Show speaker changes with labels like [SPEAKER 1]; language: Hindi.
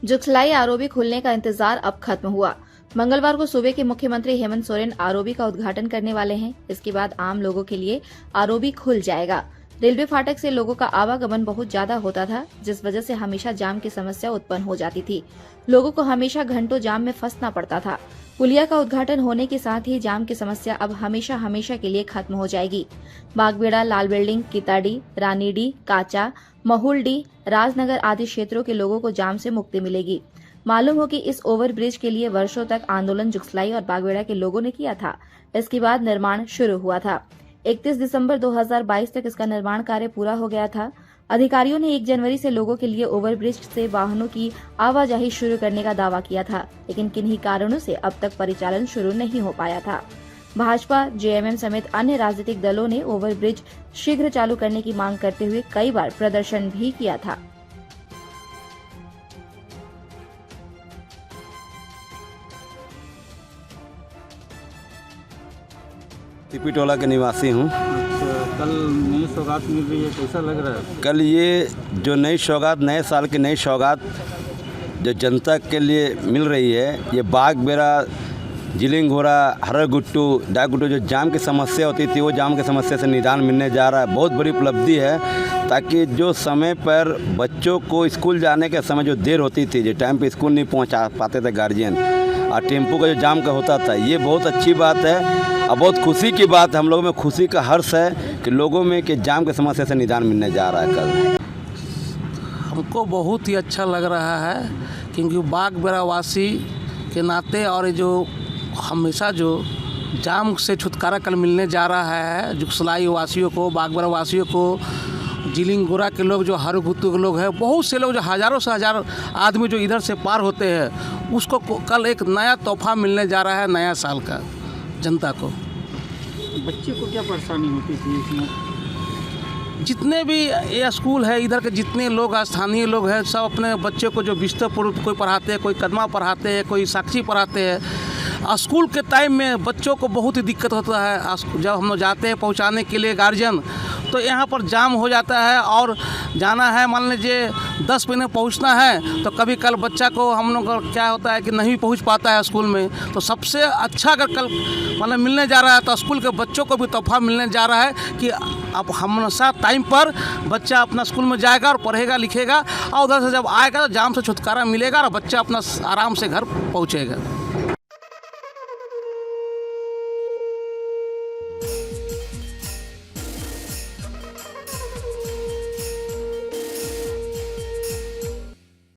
[SPEAKER 1] जुगसलाई आरओबी खुलने का इंतजार अब खत्म हुआ। मंगलवार को सूबे के मुख्यमंत्री हेमंत सोरेन आरओबी का उद्घाटन करने वाले हैं। इसके बाद आम लोगों के लिए आरओबी खुल जाएगा। रेलवे फाटक से लोगों का आवागमन बहुत ज्यादा होता था, जिस वजह से हमेशा जाम की समस्या उत्पन्न हो जाती थी। लोगों को हमेशा घंटों जाम में फंसना पड़ता था। पुलिया का उद्घाटन होने के साथ ही जाम की समस्या अब हमेशा हमेशा के लिए खत्म हो जाएगी। बागबेड़ा, लाल बिल्डिंग, किताडी, रानीडी, काचा, महुलडी, राजनगर आदि क्षेत्रों के लोगों को जाम से मुक्ति मिलेगी। मालूम हो कि इस ओवरब्रिज के लिए वर्षों तक आंदोलन जुगसलाई और बागबेड़ा के लोगों ने किया था। इसके बाद निर्माण शुरू हुआ था। 31 दिसंबर 2022 तक इसका निर्माण कार्य पूरा हो गया था। अधिकारियों ने 1 जनवरी से लोगों के लिए ओवरब्रिज से वाहनों की आवाजाही शुरू करने का दावा किया था, लेकिन किन्हीं कारणों से अब तक परिचालन शुरू नहीं हो पाया था। भाजपा, जेएमएम समेत अन्य राजनीतिक दलों ने ओवरब्रिज शीघ्र चालू करने की मांग करते हुए कई बार प्रदर्शन भी किया था।
[SPEAKER 2] तिपीटोला के निवासी हूँ।
[SPEAKER 3] अच्छा, कल नई सौगात मिल रही है, कैसा लग रहा है?
[SPEAKER 2] कल ये जो नई सौगात, नए साल की नई सौगात जो जनता के लिए मिल रही है, ये बागबेड़ा, जिलिंघोरा, हरगुट्टू, डागुट्टू जो जाम की समस्या होती थी, वो जाम की समस्या से निदान मिलने जा रहा है। बहुत बड़ी उपलब्धि है, ताकि जो समय पर बच्चों को स्कूल जाने के समय जो देर होती थी, जो टाइम पे स्कूल नहीं पहुंचा पाते थे गार्जियन, और टेम्पो का जो जाम का होता था, ये बहुत अच्छी बात है और बहुत खुशी की बात है। हम लोगों में खुशी का हर्ष है कि लोगों में कि जाम की समस्या से निदान मिलने जा रहा है। कल
[SPEAKER 4] हमको बहुत ही अच्छा लग रहा है, क्योंकि बागबेड़ा वासी के नाते और जो हमेशा जो जाम से छुटकारा कल मिलने जा रहा है जुगसलाई वासियों को, बागबेड़ा वासियों को, जिलिंघोरा के लोग, जो हरगुट्टू के लोग हैं, बहुत से लोग जो हज़ारों से हज़ार आदमी जो इधर से पार होते हैं, उसको कल एक नया तोहफा मिलने जा रहा है नया साल का जनता को।
[SPEAKER 3] बच्चे को क्या परेशानी होती थी इसमें?
[SPEAKER 4] जितने भी ये स्कूल है, इधर के जितने लोग स्थानीय लोग हैं, सब अपने बच्चे को जो बिस्तरपुर कोई पढ़ाते हैं, कोई कदमा पढ़ाते हैं, कोई साक्षी पढ़ाते हैं। स्कूल के टाइम में बच्चों को बहुत ही दिक्कत होता है। जब हम लोग जाते हैं पहुंचाने के लिए गार्जियन, तो यहाँ पर जाम हो जाता है और जाना है, मान लीजिए 10 मिनट पहुँचना है, तो कभी कल बच्चा को हम लोग क्या होता है कि नहीं पहुँच पाता है स्कूल में। तो सबसे अच्छा अगर कल मतलब मिलने जा रहा है, तो स्कूल के बच्चों को भी तोहफा मिलने जा रहा है कि अब हमेशा टाइम पर बच्चा अपना स्कूल में जाएगा और पढ़ेगा लिखेगा, और उधर से जब आएगा तो जाम से छुटकारा मिलेगा और बच्चा अपना आराम से घर पहुँचेगा।